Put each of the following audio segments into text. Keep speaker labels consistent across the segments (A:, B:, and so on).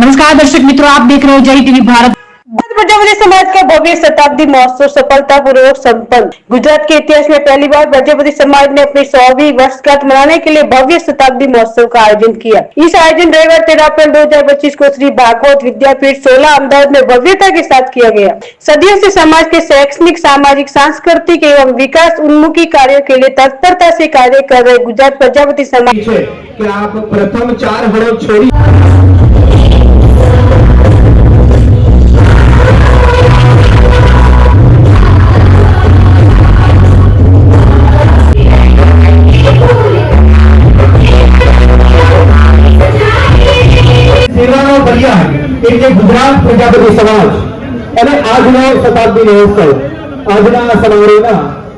A: नमस्कार दर्शक मित्रों, आप देख रहे हो जय टीवी भारत।
B: प्रजापति समाज का भव्य शताब्दी महोत्सव सफलतापूर्वक संपन्न। गुजरात के इतिहास में पहली बार प्रजापति समाज ने अपनी 100वीं वर्षगांठ मनाने के लिए भव्य शताब्दी महोत्सव का आयोजन किया। इस आयोजन रविवार 13 अप्रैल 2025 को श्री भागवत विद्यापीठ 16 अहमदाबाद में भव्यता के साथ किया गया। सदियों से समाज के शैक्षणिक, सामाजिक, सांस्कृतिक एवं विकास उन्मुखी कार्यों के लिए तत्परता से कार्य कर रहे गुजरात प्रजापति समाज
C: कि आप प्रथम 4 हड़प छोड़ी गुजरात प्रजापति समाज આજનો શતાબ્દી મહોત્સવ આજના સમારોહના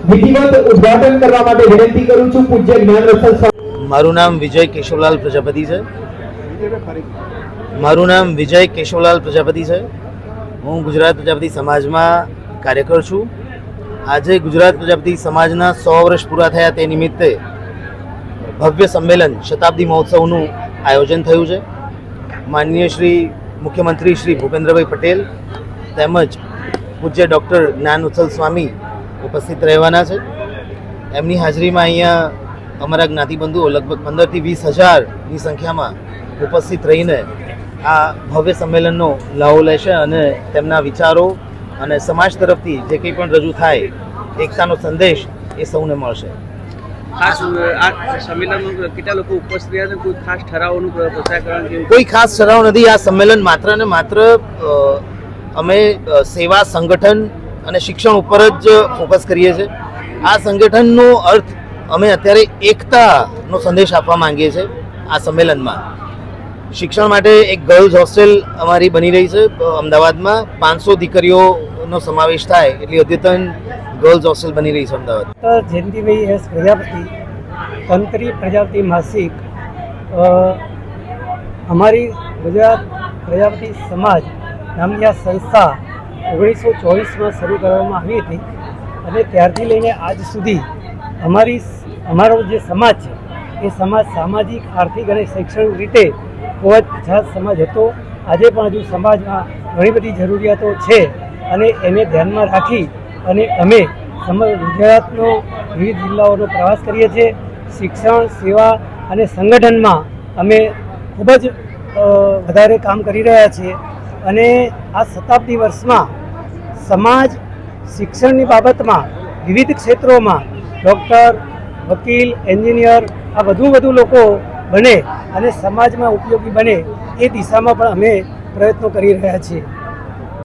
C: વિધિવત ઉદ્ઘાટન કરવા માટે વિનંતી કરું છું પૂજ્ય જ્ઞાનરતન સ્વામી।
D: મારું નામ વિજય કેશવલાલ પ્રજાપતિ છે। હું ગુજરાત પ્રજાપતિ સમાજમાં કાર્યકર છું। આજે ગુજરાત પ્રજાપતિ સમાજના 100 વર્ષ પૂરા થયા તે નિમિત્તે ભવ્ય સંમેલન શતાબ્દી મહોત્સવનું આયોજન થયું છે। માનનીય શ્રી મુખ્યમંત્રી શ્રી ભૂપેન્દ્રભાઈ પટેલ તેમજ પૂજ્ય ડૉક્ટર જ્ઞાનવત્સલ સ્વામી ઉપસ્થિત રહેવાના છે। એમની હાજરીમાં અહીંયા અમારા જ્ઞાતિબંધુઓ લગભગ 15 થી 20 હજારની સંખ્યામાં ઉપસ્થિત રહીને આ ભવ્ય સંમેલનનો લાવો લેશે અને તેમના વિચારો અને સમાજ તરફથી જે કંઈ પણ રજૂ થાય એકતાનો સંદેશ એ સૌને મળશે।
E: ખાસ આ સંમેલનમાં કેટલા લોકો ઉપસ્થિત રહ્યા છે? કોઈ ખાસ ઠરાવોનું પ્રસારણ જેવું?
D: કોઈ ખાસ ઠરાવ નથી। આ સંમેલન માત્ર ને માત્ર અમે સેવા, સંગઠન અને શિક્ષણ ઉપર જ ફોકસ કરીએ છીએ। આ સંગઠનનો અર્થ અમે અત્યારે એકતાનો સંદેશ આપવા માંગીએ છીએ। આ સંમેલનમાં શિક્ષણ માટે એક ગર્લ્સ હોસ્ટેલ અમારી બની રહી છે અમદાવાદમાં। 500 દીકરીઓનો સમાવેશ થાય એટલી અદ્યતન ગર્લ્સ હોસ્ટેલ બની રહી છે અમદાવાદ।
F: જયંતિભાઈ એસ પ્રજાપતિ, તંત્રી પ્રજાપતિ માસિક અમારી ગુજરાત પ્રજાપતિ સમાજ નામની આ સંસ્થા 1924માં શરૂ કરવામાં આવી હતી અને ત્યારથી લઈને આજ સુધી અમારો જે સમાજ છે એ સમાજ સામાજિક, આર્થિક અને શૈક્ષણિક રીતે ખૂબ જ પછાત સમાજ હતો। આજે પણ હજુ સમાજમાં ઘણી બધી જરૂરિયાતો છે અને એને ધ્યાનમાં રાખી અને અમે સમગ્ર ગુજરાતનો વિવિધ જિલ્લાઓનો પ્રવાસ કરીએ છીએ। શિક્ષણ, સેવા અને સંગઠનમાં અમે ખૂબ જ વધારે કામ કરી રહ્યા છીએ અને આ શતાબ્દી વર્ષમાં સમાજ શિક્ષણની બાબતમાં વિવિધ ક્ષેત્રોમાં ડૉક્ટર, વકીલ, એન્જિનિયર આ વધુ લોકો બને અને સમાજમાં ઉપયોગી બને એ દિશામાં પણ અમે પ્રયત્નો કરી રહ્યા છીએ।